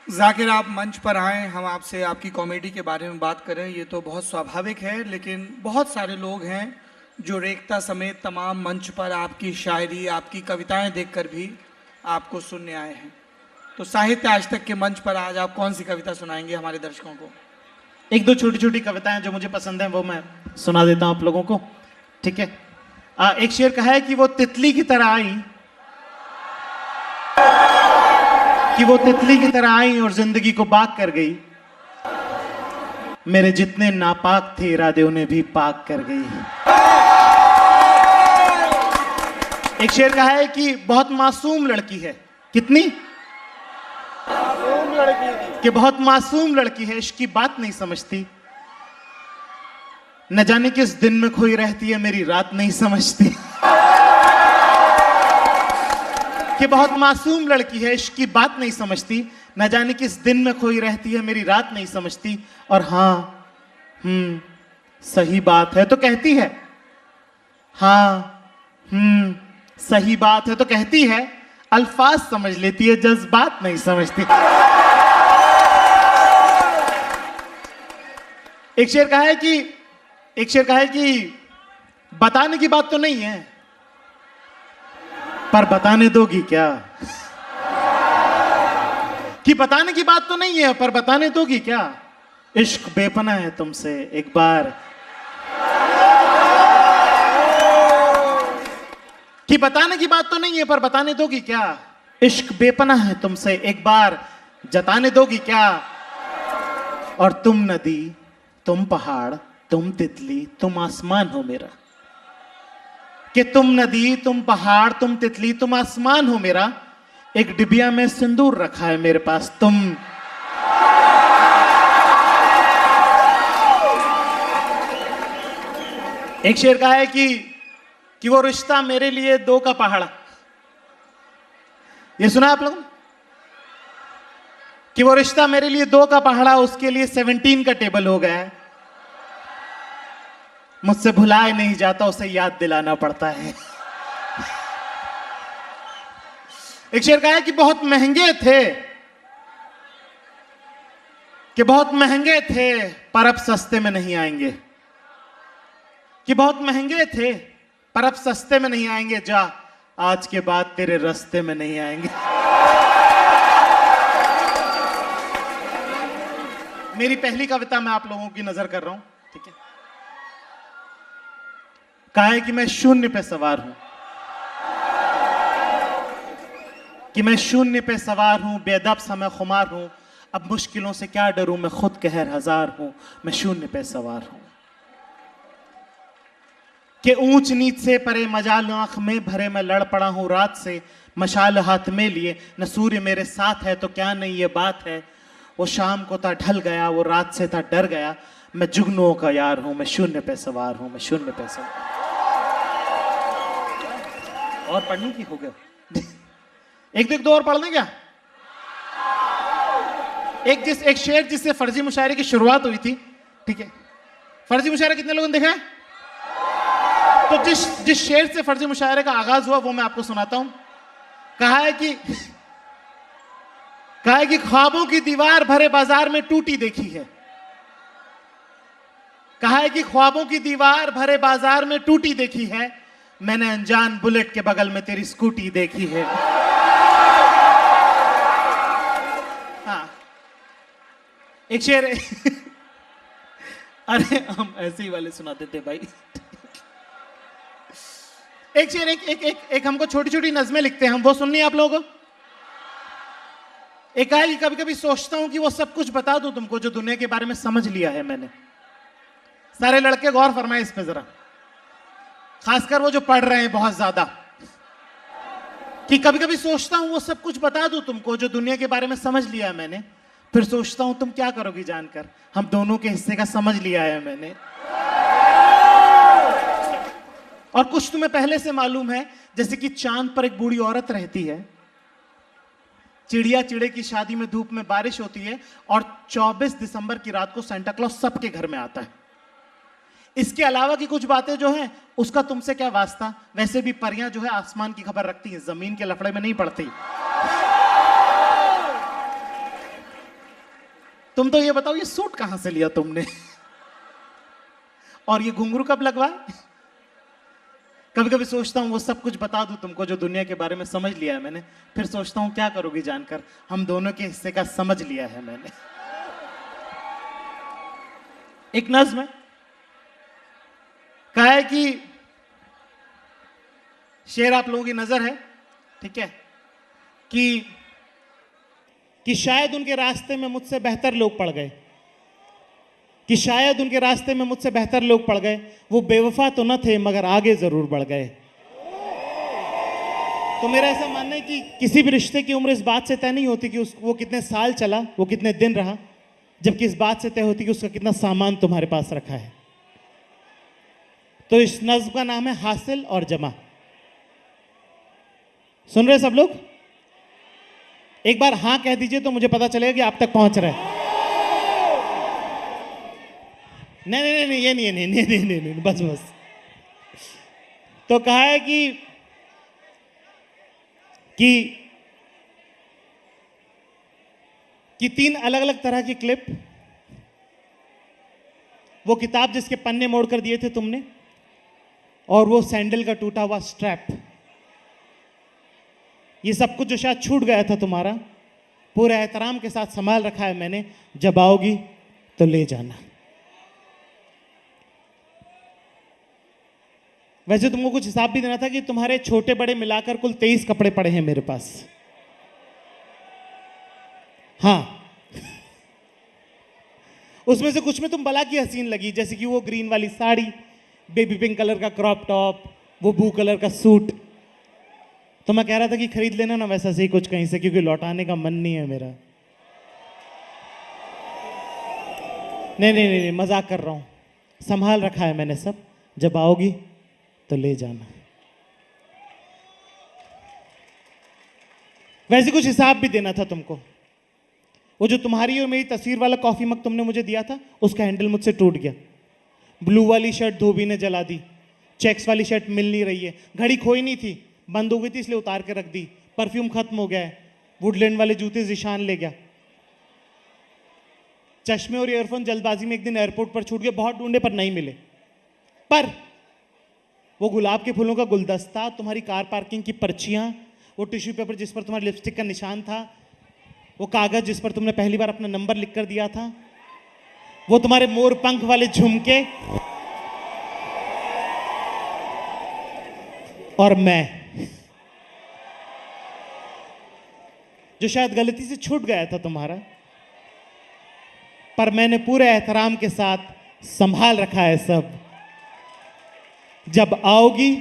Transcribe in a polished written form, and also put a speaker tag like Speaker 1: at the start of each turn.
Speaker 1: जाकिर, आप मंच पर आए, हम आपसे आपकी कॉमेडी के बारे में बात करें, ये तो बहुत स्वाभाविक है। लेकिन बहुत सारे लोग हैं जो रेखता समेत तमाम मंच पर आपकी शायरी, आपकी कविताएं देखकर भी आपको सुनने आए हैं। तो साहित्य आज तक के मंच पर आज आप कौन सी कविता सुनाएंगे हमारे दर्शकों को?
Speaker 2: एक दो छोटी छोटी कविताएं जो मुझे पसंद हैं वो मैं सुना देता हूं आप लोगों को, ठीक है। एक शेर कहा है कि वो तितली की तरह आई, कि वो तितली की तरह आई और जिंदगी को बाग कर गई। मेरे जितने नापाक थे इरादे उन्हें भी पाक कर गई। एक शेर कहा है कि बहुत मासूम लड़की है। कितनी मासूम लड़की थी, कि बहुत मासूम लड़की है, इश्क की बात नहीं समझती, न जाने किस दिन में खोई रहती है, मेरी रात नहीं समझती। कि बहुत मासूम लड़की है, इश्क की बात नहीं समझती, न जाने किस दिन में खोई रहती है, मेरी रात नहीं समझती। और हाँ सही बात है तो कहती है, हाँ सही बात है तो कहती है, अल्फाज समझ लेती है, जज्बात नहीं समझती। एक शेर कहा है कि बताने की बात तो नहीं है, पर बताने दोगी क्या? कि बताने की बात तो नहीं है पर बताने दोगी क्या? इश्क बेपना है तुमसे एक बार, कि बताने की बात तो नहीं है पर बताने दोगी क्या? इश्क बेपना है तुमसे एक बार, जताने दोगी क्या? और तुम नदी, तुम पहाड़, तुम तितली, तुम आसमान हो मेरा। कि तुम नदी, तुम पहाड़, तुम तितली, तुम आसमान हो मेरा। एक डिबिया में सिंदूर रखा है मेरे पास तुम। एक शेर कहा है कि वो रिश्ता मेरे लिए दो का पहाड़ा। ये सुना आप लोगों? कि वो रिश्ता मेरे लिए दो का पहाड़ा, उसके लिए 17 का टेबल हो गया है। मुझसे भुलाए नहीं जाता, उसे याद दिलाना पड़ता है। एक शेर कहा है कि बहुत महंगे थे, कि बहुत महंगे थे पर अब सस्ते में नहीं आएंगे। कि बहुत महंगे थे पर अब सस्ते में नहीं आएंगे, जा आज के बाद तेरे रास्ते में नहीं आएंगे। मेरी पहली कविता मैं आप लोगों की नजर कर रहा हूं, ठीक है। कहा है कि मैं शून्य पे सवार हूं, कि मैं शून्य पे सवार हूं, बेदब समय खुमार हूं, अब मुश्किलों से क्या डरूं, मैं खुद कहर हजार हूं, मैं शून्य पे सवार हूं। कि ऊंच नीच से परे मजाल आंख में भरे मैं लड़ पड़ा हूं रात से, मशाल हाथ में लिए, न सूर्य मेरे साथ है तो क्या नहीं ये बात है। वो शाम को था ढल गया, वो रात से था डर गया, मैं जुगनुओं का यार हूं, मैं शून्य पे सवार हूं, मैं शून्य पे सवार। और पढ़ने की हो गया? एक दो और पढ़ लें क्या? एक शेर जिससे फर्जी मुशायरे की शुरुआत हुई थी, ठीक है। फर्जी मुशायरा कितने लोगों ने देखा है? तो जिस शेर से फर्जी मुशायरे का आगाज हुआ वो मैं आपको सुनाता हूं। कहा है कि ख्वाबों की दीवार भरे बाजार में टूटी देखी है। कहा है कि ख्वाबों की दीवार भरे बाजार में टूटी देखी है, मैंने अनजान बुलेट के बगल में तेरी स्कूटी देखी है। हाँ, एक शेर अरे हम ऐसे ही वाले सुनाते थे भाई। एक शेर एक हमको छोटी छोटी नज़में लिखते हैं हम, वो सुननी है आप लोगों को। एक है कि कभी कभी सोचता हूं कि वो सब कुछ बता दूं तुमको जो दुनिया के बारे में समझ लिया है मैंने। सारे लड़के गौर फरमाए इस पे जरा, खासकर वो जो पढ़ रहे हैं बहुत ज्यादा। कि कभी कभी सोचता हूं वो सब कुछ बता दूं तुमको जो दुनिया के बारे में समझ लिया है मैंने, फिर सोचता हूं तुम क्या करोगी जानकर, हम दोनों के हिस्से का समझ लिया है मैंने। और कुछ तुम्हें पहले से मालूम है, जैसे कि चांद पर एक बूढ़ी औरत रहती है, चिड़िया चिड़े की शादी में धूप में बारिश होती है, और 24 दिसंबर की रात को सेंटा क्लॉज सबके घर में आता है। इसके अलावा की कुछ बातें जो हैं उसका तुमसे क्या वास्ता। वैसे भी परियां जो है आसमान की खबर रखती हैं, जमीन के लफड़े में नहीं पड़ती। तुम तो ये बताओ, ये सूट कहां से लिया तुमने? और ये घुंघरू कब लगवाए? कभी कभी सोचता हूं वो सब कुछ बता दूं तुमको जो दुनिया के बारे में समझ लिया है मैंने, फिर सोचता हूं क्या करोगी जानकर, हम दोनों के हिस्से का समझ लिया है मैंने। एक नज्म है, कहा है कि शेर आप लोगों की नजर है, ठीक है, कि शायद उनके रास्ते में मुझसे बेहतर लोग पड़ गए, कि शायद उनके रास्ते में मुझसे बेहतर लोग पड़ गए, वो बेवफा तो न थे मगर आगे जरूर बढ़ गए। तो मेरा ऐसा मानना है कि किसी भी रिश्ते की उम्र इस बात से तय नहीं होती कि वो कितने साल चला, वो कितने दिन रहा, जबकि इस बात से तय होती कि उसका कितना सामान तुम्हारे पास रखा है। तो इस नज्म का नाम है हासिल और जमा। सुन रहे सब लोग? एक बार हां कह दीजिए तो मुझे पता चलेगा कि आप तक पहुंच रहे हैं। नहीं नहीं नहीं, ये नहीं है, नहीं नहीं नहीं नहीं, बस बस। तो कहा है कि 3 अलग अलग तरह की क्लिप, वो किताब जिसके पन्ने मोड़कर दिए थे तुमने, और वो सैंडल का टूटा हुआ स्ट्रैप, ये सब कुछ जो शायद छूट गया था तुम्हारा, पूरे एहतराम के साथ संभाल रखा है मैंने। जब आओगी तो ले जाना। वैसे तुमको कुछ हिसाब भी देना था कि तुम्हारे छोटे बड़े मिलाकर कुल 23 कपड़े पड़े हैं मेरे पास। हाँ, उसमें से कुछ में तुम बला की हसीन लगी, जैसे कि वो ग्रीन वाली साड़ी, बेबी पिंक कलर का क्रॉप टॉप, वो ब्लू कलर का सूट। तो मैं कह रहा था कि खरीद लेना ना वैसा से ही कुछ कहीं से, क्योंकि लौटाने का मन नहीं है मेरा। नहीं नहीं नहीं, मजाक कर रहा हूं, संभाल रखा है मैंने सब। जब आओगी तो ले जाना। वैसे कुछ हिसाब भी देना था तुमको। वो जो तुम्हारी और मेरी तस्वीर वाला कॉफी मग तुमने मुझे दिया था, उसका हैंडल मुझसे टूट गया। ब्लू वाली शर्ट धोबी ने जला दी। चेक्स वाली शर्ट मिल नहीं रही है। घड़ी खोई नहीं थी, बंद हो गई थी, इसलिए उतार के रख दी। परफ्यूम खत्म हो गया है। वुडलैंड वाले जूते जिशान ले गया। चश्मे और ईयरफोन जल्दबाजी में एक दिन एयरपोर्ट पर छूट गए, बहुत ढूंढे पर नहीं मिले। पर वो गुलाब के फूलों का गुलदस्ता, तुम्हारी कार पार्किंग की पर्चियां, वो टिश्यू पेपर जिस पर तुम्हारी लिपस्टिक का निशान था, वो कागज जिस पर तुमने पहली बार अपना नंबर लिख कर दिया था, वो तुम्हारे मोर पंख वाले झुमके, और मैं जो शायद गलती से छूट गया था तुम्हारा, पर मैंने पूरे एहतराम के साथ संभाल रखा है सब। जब आओगी